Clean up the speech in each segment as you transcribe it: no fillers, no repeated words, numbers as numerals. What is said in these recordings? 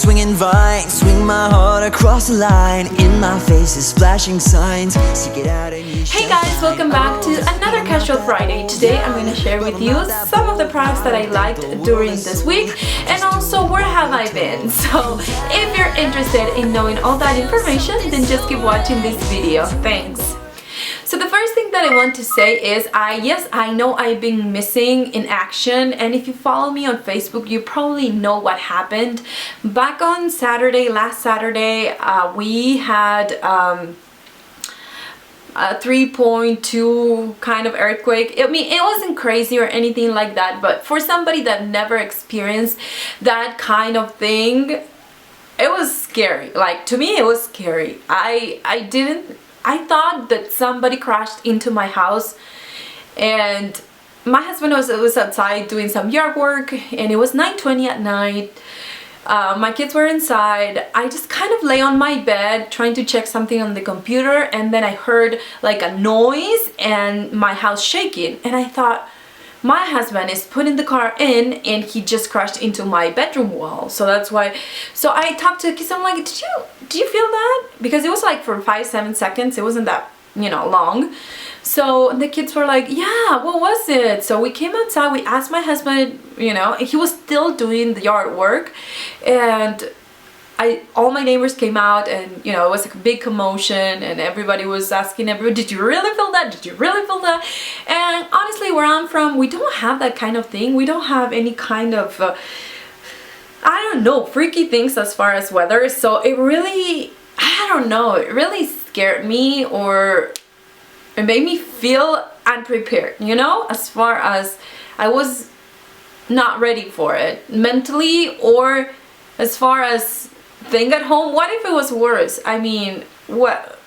swinging vine, swing my heart across the line. In my face is flashing signs. Seek it out and you Hey guys, welcome back to another Casual Friday. Today I'm going to share with you some of the products that I liked during this week and also where have I been. So if you're interested in knowing all that information, then just keep watching this video. Thanks. So the first thing that I want to say is I know I've been missing in action, and if you follow me on Facebook you probably know what happened. Back on Saturday, last Saturday, we had a 3.2 kind of earthquake. I mean, it wasn't crazy or anything like that, but for somebody that never experienced that kind of thing, it was scary. Like, to me it was scary. I thought that somebody crashed into my house, and my husband was outside doing some yard work, and it was 9:20 at night. My kids were inside. I just kind of lay on my bed trying to check something on the computer, and then I heard like a noise and my house shaking, and I thought, my husband is putting the car in and he just crashed into my bedroom wall. So that's why. So I talked to the kids. I'm like, do you feel that? Because it was like for 5-7 seconds. It wasn't that, you know, long. So the kids were like, yeah, what was it? So we came outside. We asked my husband, you know, he was still doing the yard work, and all my neighbors came out, and you know, it was like a big commotion, and everybody was asking everybody, did you really feel that? Did you really feel that? And honestly, where I'm from, we don't have that kind of thing. We don't have any kind of I don't know, freaky things as far as weather. So it really, I don't know, it really scared me, or it made me feel unprepared, you know, as far as I was not ready for it mentally, or as far as thing at home. What if it was worse? I mean, what?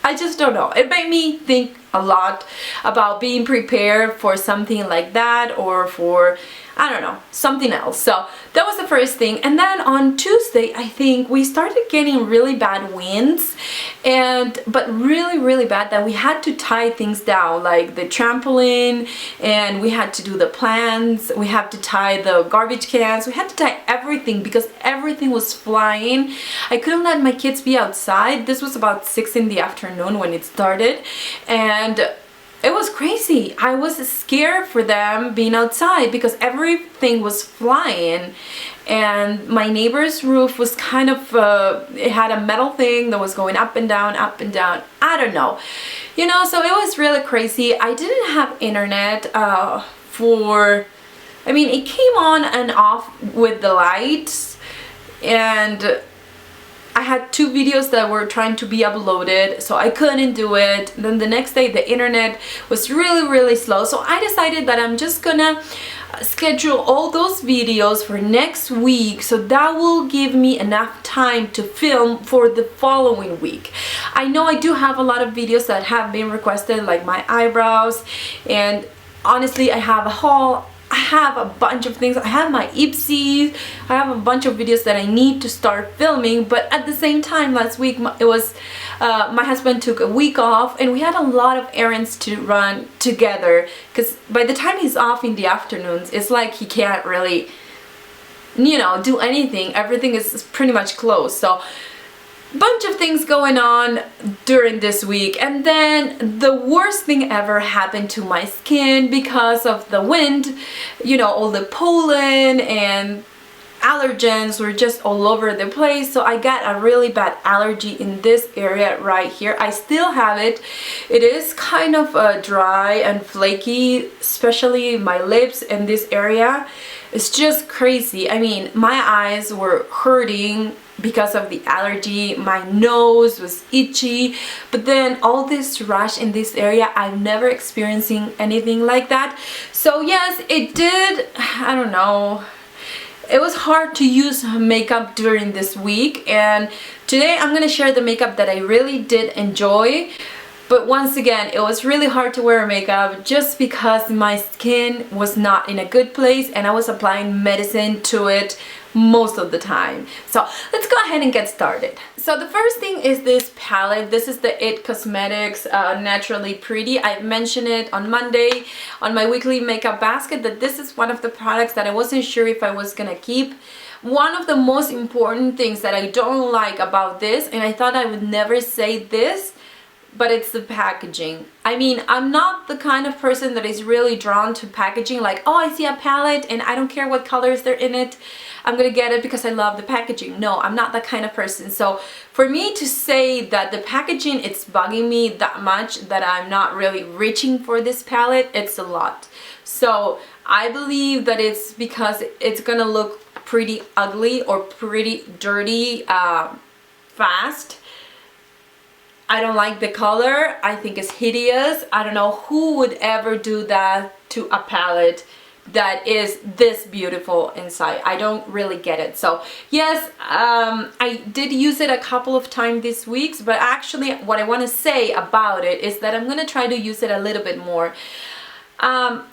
I just don't know. It made me think a lot about being prepared for something like that, or for, I don't know, something else. So that was the first thing. And then on Tuesday, I think we started getting really bad winds, but really bad, that we had to tie things down, like the trampoline, and we had to do the plants, we had to tie the garbage cans, we had to tie everything because everything was flying. I couldn't let my kids be outside. This was about 6 in the afternoon when it started, and it was crazy. I was scared for them being outside because everything was flying, and my neighbor's roof was kind of, it had a metal thing that was going up and down, up and down. I don't know. You know, so it was really crazy. I didn't have internet I mean, it came on and off with the lights, and I had 2 videos that were trying to be uploaded, so I couldn't do it. Then the next day the internet was really slow, so I decided that I'm just gonna schedule all those videos for next week, so that will give me enough time to film for the following week. I know I do have a lot of videos that have been requested, like my eyebrows, and honestly I have a haul. I have a bunch of things. I have my Ipsies. I have a bunch of videos that I need to start filming, but at the same time last week it was my husband took a week off, and we had a lot of errands to run together, because by the time he's off in the afternoons, it's like he can't really, you know, do anything. Everything is pretty much closed. So bunch of things going on during this week. And then the worst thing ever happened to my skin because of the wind. You know, all the pollen and allergens were just all over the place, so I got a really bad allergy in this area right here. I still have it. It is kind of dry and flaky, especially my lips and this area. It's just crazy. I mean, my eyes were hurting because of the allergy. My nose was itchy, but then all this rash in this area, I've never experiencing anything like that. So yes, it did, I don't know, it was hard to use makeup during this week, and today I'm gonna share the makeup that I really did enjoy. But once again, it was really hard to wear makeup just because my skin was not in a good place and I was applying medicine to it most of the time. So let's go ahead and get started. So the first thing is this palette. This is the It Cosmetics Naturally Pretty. I mentioned it on Monday on my weekly makeup basket that this is one of the products that I wasn't sure if I was gonna keep. One of the most important things that I don't like about this, and I thought I would never say this, but it's the packaging. I mean, I'm not the kind of person that is really drawn to packaging, like, oh, I see a palette and I don't care what colors they're in it, I'm gonna get it because I love the packaging. No, I'm not that kind of person. So for me to say that the packaging, it's bugging me that much that I'm not really reaching for this palette, it's a lot. So I believe that it's because it's gonna look pretty ugly or pretty dirty fast. I don't like the color. I think it's hideous. I don't know who would ever do that to a palette that is this beautiful inside. I don't really get it. So yes, I did use it a couple of times this week, but actually what I want to say about it is that I'm going to try to use it a little bit more.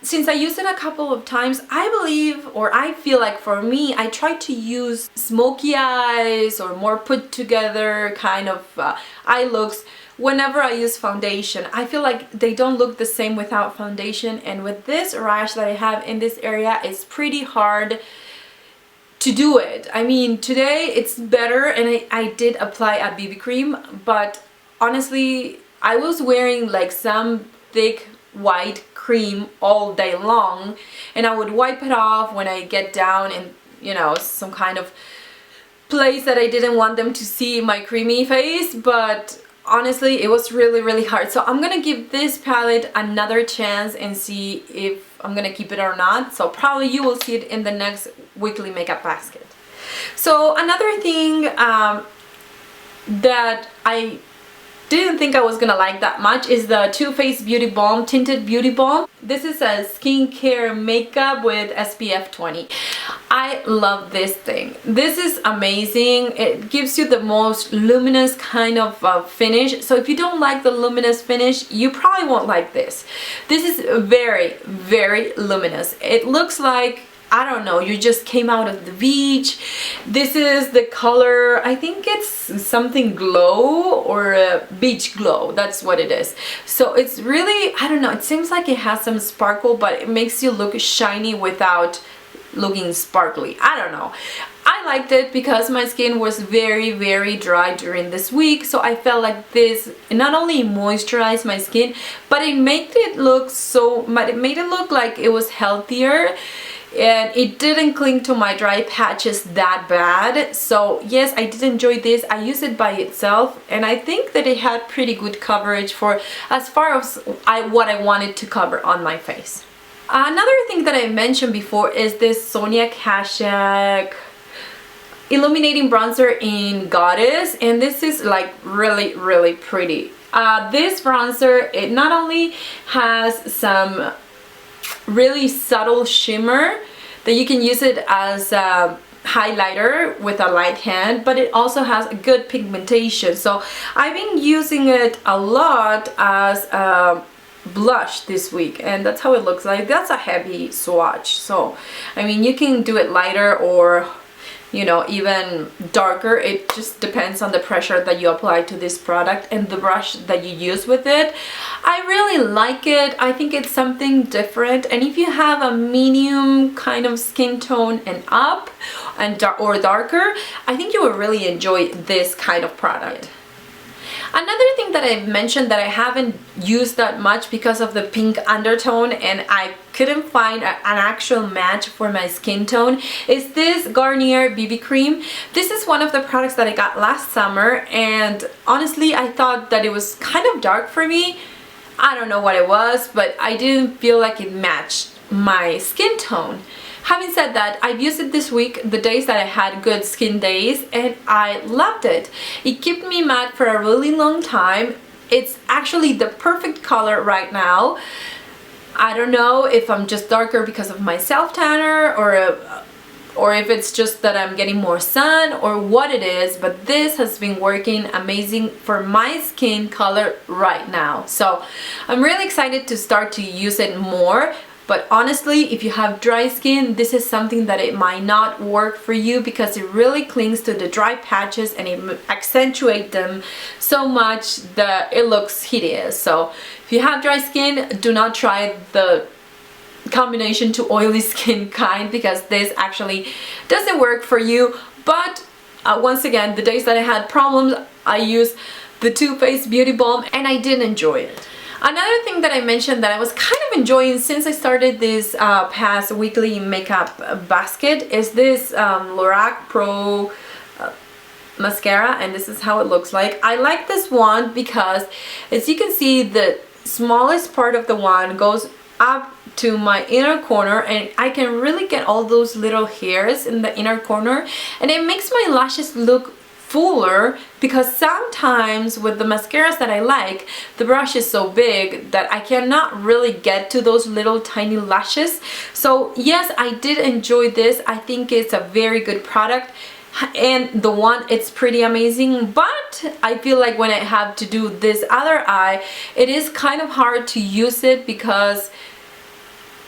Since I used it a couple of times, I believe, or I feel like for me, I try to use smoky eyes or more put together kind of eye looks whenever I use foundation. I feel like they don't look the same without foundation, and with this rash that I have in this area, it's pretty hard to do it. I mean, today it's better, and I did apply a BB cream, but honestly, I was wearing like some thick white cream all day long, and I would wipe it off when I get down in, you know, some kind of place that I didn't want them to see my creamy face. But honestly, it was really hard. So I'm gonna give this palette another chance and see if I'm gonna keep it or not. So probably you will see it in the next weekly makeup basket. So another thing that I didn't think I was gonna like that much is the Too Faced Beauty Balm, Tinted Beauty Balm. This is a skincare makeup with SPF 20. I love this thing. This is amazing. It gives you the most luminous kind of finish. So if you don't like the luminous finish, you probably won't like this. This is very luminous. It looks like, I don't know, you just came out of the beach. This is the color, I think it's something glow or a beach glow, that's what it is. So it's really, I don't know, it seems like it has some sparkle, but it makes you look shiny without looking sparkly. I don't know. I liked it because my skin was very dry during this week, so I felt like this not only moisturized my skin, but it made it look like it was healthier. And it didn't cling to my dry patches that bad. So yes, I did enjoy this. I used it by itself, and I think that it had pretty good coverage for as far as what I wanted to cover on my face. Another thing that I mentioned before is this Sonia Kashuk Illuminating Bronzer in Goddess, and this is like really pretty. This bronzer, it not only has some really subtle shimmer that you can use it as a highlighter with a light hand, but it also has a good pigmentation. So I've been using it a lot as a blush this week, and that's how it looks like. That's a heavy swatch, so I mean, you can do it lighter or, you know, even darker. It just depends on the pressure that you apply to this product and the brush that you use with it. I really like it. I think it's something different, and if you have a medium kind of skin tone and up and or darker, I think you will really enjoy this kind of product. Another thing that I've mentioned that I haven't used that much because of the pink undertone, and I couldn't find an actual match for my skin tone, is this Garnier BB cream. This is one of the products that I got last summer, and honestly I thought that it was kind of dark for me. I don't know what it was, but I didn't feel like it matched my skin tone. Having said that, I've used it this week, the days that I had good skin days, and I loved it. It kept me matte for a really long time. It's actually the perfect color right now. I don't know if I'm just darker because of my self tanner or if it's just that I'm getting more sun or what it is, but this has been working amazing for my skin color right now. So I'm really excited to start to use it more. But honestly, if you have dry skin, this is something that it might not work for you because it really clings to the dry patches and it accentuates them so much that it looks hideous. So if you have dry skin, do not try the combination to oily skin kind, because this actually doesn't work for you. But once again, the days that I had problems, I used the Too Faced Beauty Balm and I did enjoy it. Another thing that I mentioned that I was kind of enjoying since I started this past weekly makeup basket is this LORAC Pro mascara, and this is how it looks like. I like this one because, as you can see, the smallest part of the wand goes up to my inner corner and I can really get all those little hairs in the inner corner, and it makes my lashes look fuller, because sometimes with the mascaras that I like, the brush is so big that I cannot really get to those little tiny lashes. So yes, I did enjoy this. I think it's a very good product, and the one, it's pretty amazing. But I feel like when I have to do this other eye, it is kind of hard to use it, because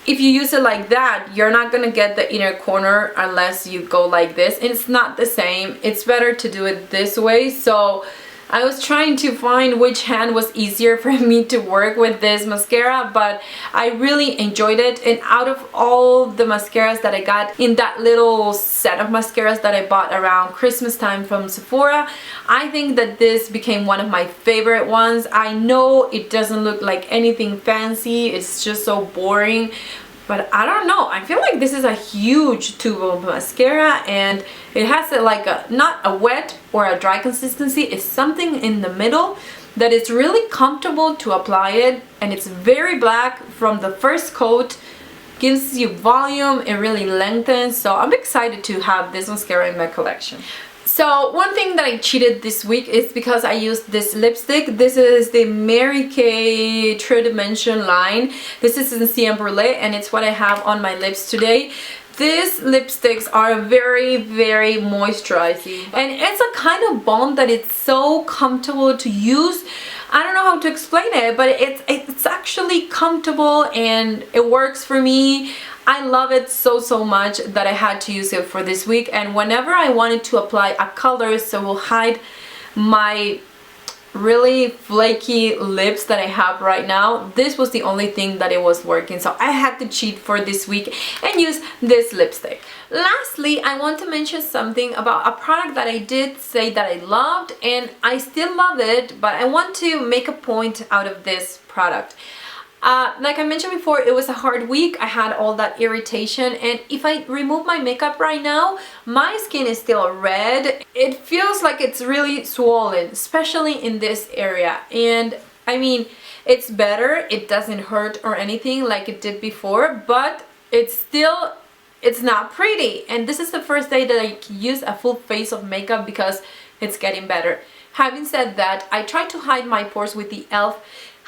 if you use it like that, you're not gonna get the inner corner unless you go like this, and it's not the same. It's better to do it this way. So I was trying to find which hand was easier for me to work with this mascara, but I really enjoyed it. And out of all the mascaras that I got in that little set of mascaras that I bought around Christmas time from Sephora, I think that this became one of my favorite ones. I know it doesn't look like anything fancy, it's just so boring, but I don't know, I feel like this is a huge tube of mascara, and it has like a, not a wet or a dry consistency, it's something in the middle that is really comfortable to apply it, and it's very black from the first coat, gives you volume, it really lengthens. So I'm excited to have this mascara in my collection. So one thing that I cheated this week is because I used this lipstick. This is the Mary Kay True Dimension line. This is in Sienne Brulee, and it's what I have on my lips today. These lipsticks are very, very moisturizing, and it's a kind of balm that it's so comfortable to use. I don't know how to explain it, but it's actually comfortable and it works for me. I love it so much that I had to use it for this week. And whenever I wanted to apply a color so it will hide my really flaky lips that I have right now, this was the only thing that it was working. So I had to cheat for this week and use this lipstick. Lastly, I want to mention something about a product that I did say that I loved, and I still love it, but I want to make a point out of this product. Like I mentioned before, it was a hard week. I had all that irritation, and if I remove my makeup right now, my skin is still red. It feels like it's really swollen, especially in this area. And I mean, it's better, it doesn't hurt or anything like it did before, but it's not pretty. And this is the first day that I use a full face of makeup because it's getting better. Having said that, I tried to hide my pores with the e.l.f.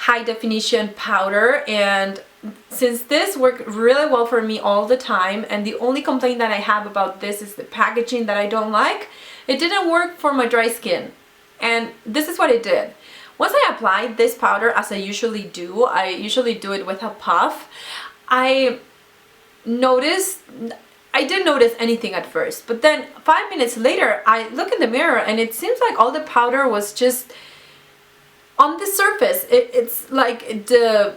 high definition powder, and since this worked really well for me all the time, and the only complaint that I have about this is the packaging that I don't like, it didn't work for my dry skin. And this is what it did. Once I applied this powder, as I usually do it with a puff, I didn't notice anything at first, but then 5 minutes later I look in the mirror and it seems like all the powder was just on the surface. It's like the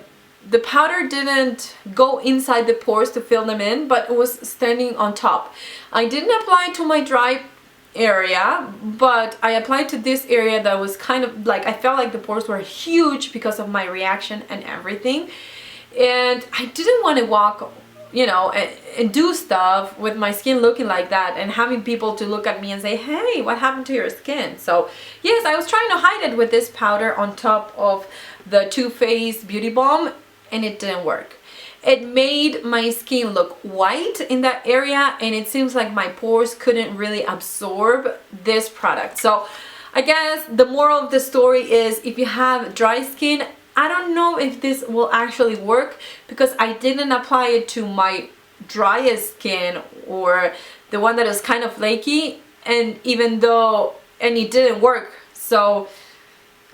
powder didn't go inside the pores to fill them in, but it was standing on top. I didn't apply it to my dry area, but I applied to this area that was kind of like, I felt like the pores were huge because of my reaction and everything, and I didn't want to walk, you know, and do stuff with my skin looking like that and having people to look at me and say, hey, what happened to your skin? So yes, I was trying to hide it with this powder on top of the Too Faced Beauty Balm, and it didn't work. It made my skin look white in that area, and it seems like my pores couldn't really absorb this product. So I guess the moral of the story is, if you have dry skin, I don't know if this will actually work because I didn't apply it to my driest skin or the one that is kind of flaky, and it didn't work. So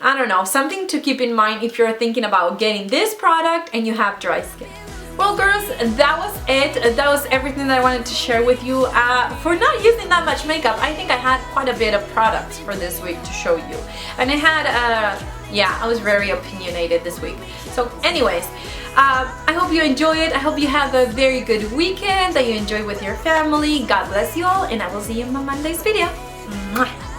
I don't know, something to keep in mind if you're thinking about getting this product and you have dry skin. Well girls, that was it. That was everything that I wanted to share with you. For not using that much makeup, I think I had quite a bit of products for this week to show you. And I had, yeah, I was very opinionated this week. So anyways, I hope you enjoy it. I hope you have a very good weekend, that you enjoy with your family. God bless you all, and I will see you in my Monday's video. Mwah.